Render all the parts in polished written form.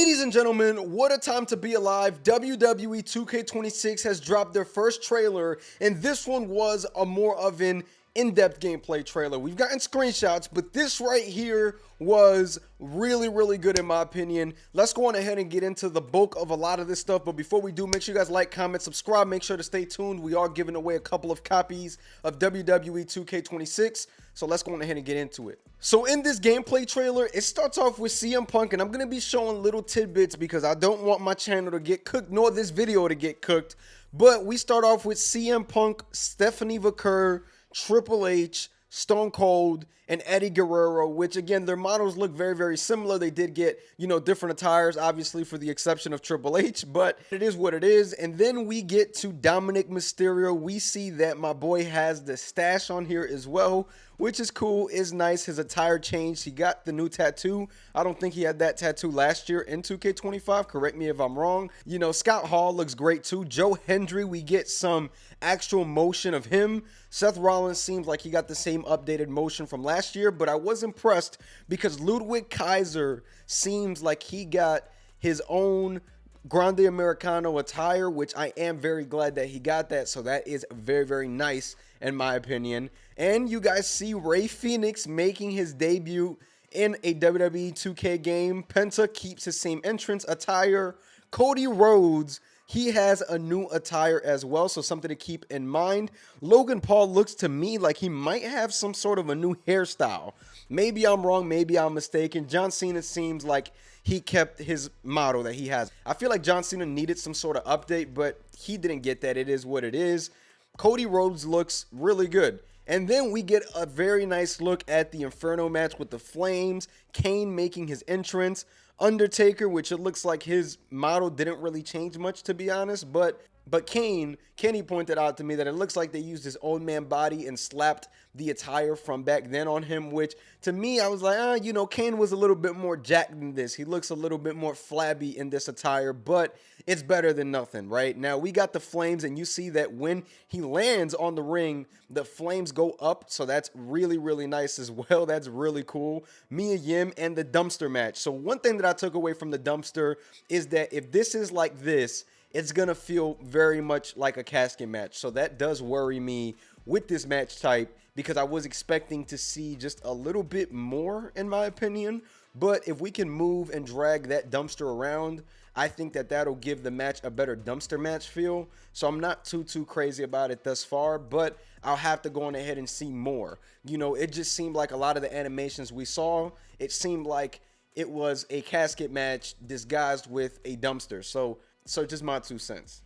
Ladies and gentlemen, what a time to be alive. WWE 2K26 has dropped their first trailer, and this one was a more of an in-depth gameplay trailer. We've gotten screenshots, but this right here was really good in my opinion. Let's go on ahead and get into the bulk of a lot of this stuff, but before we do, make sure you guys like, comment, subscribe, make sure to stay tuned. We are giving away a couple of copies of WWE 2K26, so let's go on ahead and get into it. So in this gameplay trailer, it starts off with CM Punk, and I'm going to be showing little tidbits because I don't want my channel to get cooked, nor this video to get cooked, but we start off with CM Punk, Stephanie McCurry, Triple H, Stone Cold, and Eddie Guerrero, which again, their models look very similar. They did get, different attires, obviously, for the exception of Triple H, but it is what it is. And then we get to Dominic Mysterio. We see that my boy has the stash on here as well, which is cool, is nice. His attire changed. He got the new tattoo. I don't think he had that tattoo last year in 2K25. Correct me if I'm wrong. Scott Hall looks great too. Joe Hendry, we get some actual motion of him. Seth Rollins seems like he got the same updated motion from last year, but I was impressed because Ludwig Kaiser seems like he got his own Grande Americano attire, which I am very glad that he got that. So that is very nice in my opinion. And you guys see Rey Fenix making his debut in a WWE 2K game. Penta keeps his same entrance attire. Cody Rhodes, he has a new attire as well, so something to keep in mind. Logan Paul looks to me like he might have some sort of a new hairstyle. Maybe I'm wrong, maybe I'm mistaken. John Cena seems like he kept his model that he has. I feel like John Cena needed some sort of update, but he didn't get that. It is what it is. Cody Rhodes looks really good. And then we get a very nice look at the Inferno match with the Flames, Kane making his entrance, Undertaker, which it looks like his model didn't really change much, to be honest, but Kenny pointed out to me that it looks like they used his old man body and slapped the attire from back then on him, which to me, I was like, Kane was a little bit more jacked than this. He looks a little bit more flabby in this attire, but it's better than nothing, right? Now, we got the Flames, and you see that when he lands on the ring, the flames go up, so that's really nice as well. That's really cool. Mia Yim and the dumpster match. So one thing that I took away from the dumpster is that if this is like this, it's going to feel very much like a casket match. So that does worry me with this match type because I was expecting to see just a little bit more in my opinion. But if we can move and drag that dumpster around, I think that that'll give the match a better dumpster match feel. So I'm not too crazy about it thus far, but I'll have to go on ahead and see more. It just seemed like a lot of the animations we saw, it seemed like it was a casket match disguised with a dumpster. So just my 2 cents.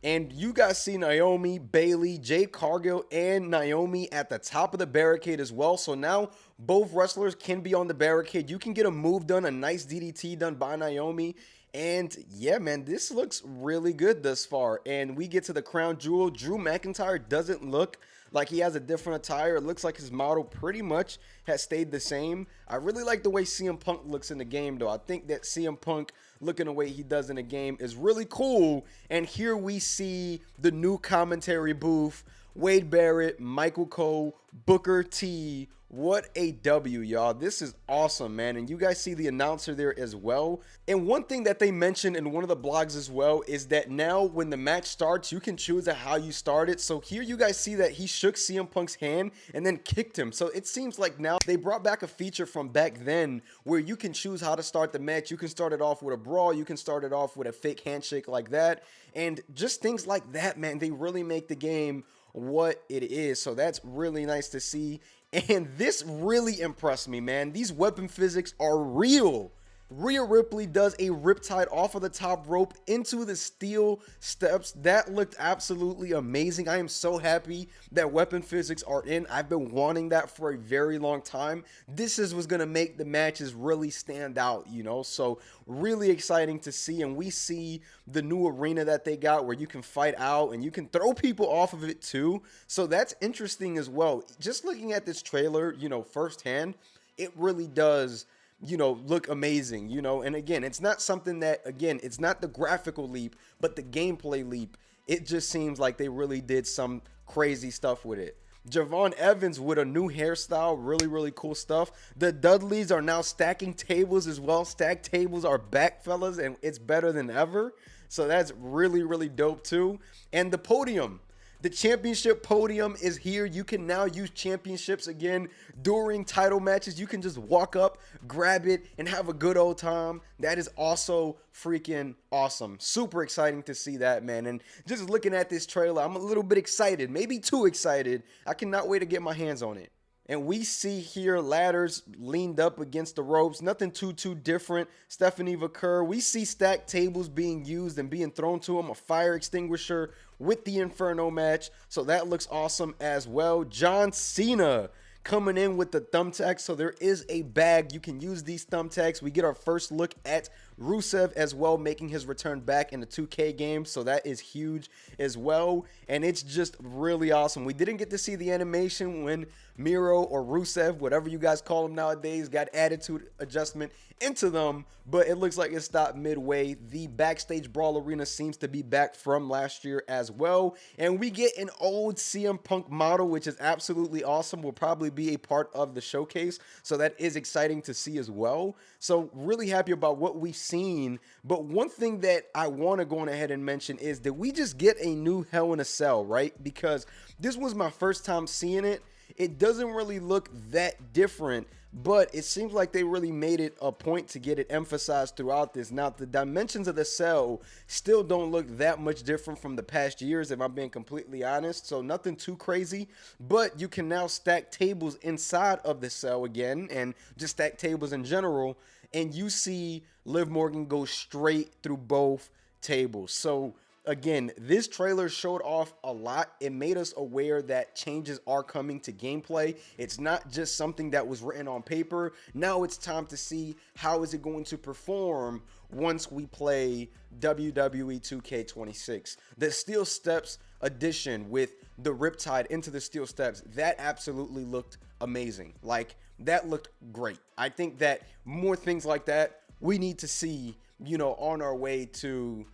And you guys see Naomi, Bailey, Jade Cargill, and Naomi at the top of the barricade as well. So now both wrestlers can be on the barricade. You can get a move done, a nice DDT done by Naomi. And yeah, man, this looks really good thus far. And we get to the crown jewel. Drew McIntyre doesn't look like he has a different attire. It looks like his model pretty much has stayed the same. I really like the way CM Punk looks in the game, though. I think that CM Punk looking the way he does in the game is really cool. And here we see the new commentary booth. Wade Barrett, Michael Cole, Booker T. What a W, y'all. This is awesome, man. And you guys see the announcer there as well. And one thing that they mentioned in one of the blogs as well is that now when the match starts, you can choose how you start it. So here you guys see that he shook CM Punk's hand and then kicked him. So it seems like now they brought back a feature from back then where you can choose how to start the match. You can start it off with a brawl. You can start it off with a fake handshake like that. And just things like that, man, they really make the game what it is. So that's really nice to see. And this really impressed me, man. These weapon physics are real. Rhea Ripley does a riptide off of the top rope into the steel steps. That looked absolutely amazing. I am so happy that weapon physics are in. I've been wanting that for a very long time. This is what's going to make the matches really stand out, So really exciting to see. And we see the new arena that they got where you can fight out and you can throw people off of it too. So that's interesting as well. Just looking at this trailer, firsthand, it really does look amazing, and again, it's not something that, it's not the graphical leap, but the gameplay leap. It just seems like they really did some crazy stuff with it. Javon Evans with a new hairstyle, really cool stuff. The Dudleys are now stacking tables as well. Stacked tables are back, fellas, and it's better than ever. So that's really dope too. And the podium. The championship podium is here. You can now use championships again during title matches. You can just walk up, grab it, and have a good old time. That is also freaking awesome. Super exciting to see that, man. And just looking at this trailer, I'm a little bit excited, maybe too excited. I cannot wait to get my hands on it. And we see here ladders leaned up against the ropes. Nothing too different. Stephanie Vaquer. We see stacked tables being used and being thrown to him. A fire extinguisher with the Inferno match. So that looks awesome as well. John Cena coming in with the thumbtacks. So there is a bag. You can use these thumbtacks. We get our first look at Rusev as well, making his return back in the 2K game. So that is huge as well. And it's just really awesome. We didn't get to see the animation when Miro or Rusev, whatever you guys call them nowadays, got attitude adjustment into them, but it looks like it stopped midway. The backstage brawl arena seems to be back from last year as well, and we get an old CM Punk model, which is absolutely awesome. Will probably be a part of the showcase, so that is exciting to see as well. So really happy about what we've seen. But one thing that I want to go on ahead and mention is that we just get a new Hell in a Cell, right? Because this was my first time seeing it. It doesn't really look that different, but it seems like they really made it a point to get it emphasized throughout this. Now, the dimensions of the cell still don't look that much different from the past years, if I'm being completely honest. So nothing too crazy, but you can now stack tables inside of the cell again, and just stack tables in general, and you see Liv Morgan go straight through both tables. So again, this trailer showed off a lot. It made us aware that changes are coming to gameplay. It's not just something that was written on paper. Now it's time to see how is it going to perform once we play WWE 2K26. The Steel Steps edition with the Riptide into the Steel Steps, that absolutely looked amazing. Like, that looked great. I think that more things like that we need to see, you know, on our way to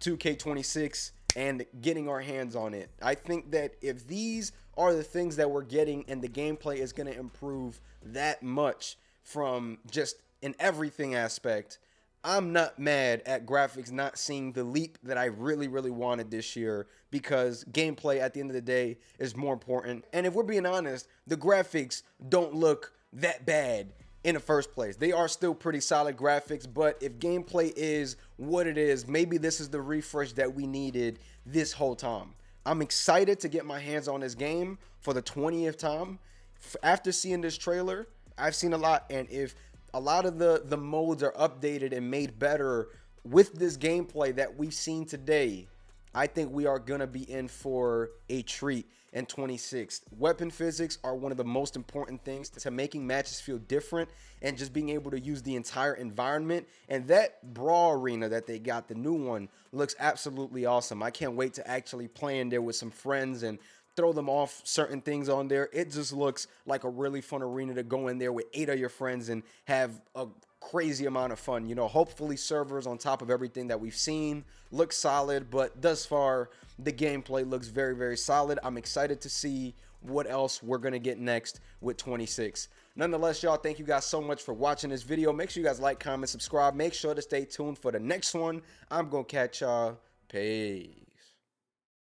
2K26 and getting our hands on it. I think that if these are the things that we're getting and the gameplay is going to improve that much from just an everything aspect, I'm not mad at graphics not seeing the leap that I really wanted this year, because gameplay at the end of the day is more important. And if we're being honest, the graphics don't look that bad in the first place. They are still pretty solid graphics, but if gameplay is what it is, maybe this is the refresh that we needed this whole time. I'm excited to get my hands on this game for the 20th time. After seeing this trailer, I've seen a lot, and if a lot of the modes are updated and made better with this gameplay that we've seen today, I think we are going to be in for a treat in 26. Weapon physics are one of the most important things to making matches feel different and just being able to use the entire environment. And that brawl arena that they got, the new one, looks absolutely awesome. I can't wait to actually play in there with some friends and throw them off certain things on there. It just looks like a really fun arena to go in there with 8 of your friends and have a crazy amount of fun. You know, hopefully servers on top of everything that we've seen look solid, but thus far the gameplay looks very solid. I'm excited to see what else we're gonna get next with 26. Nonetheless, y'all, thank you guys so much for watching this video. Make sure you guys like, comment, subscribe. Make sure to stay tuned for the next one. I'm gonna catch y'all. Peace.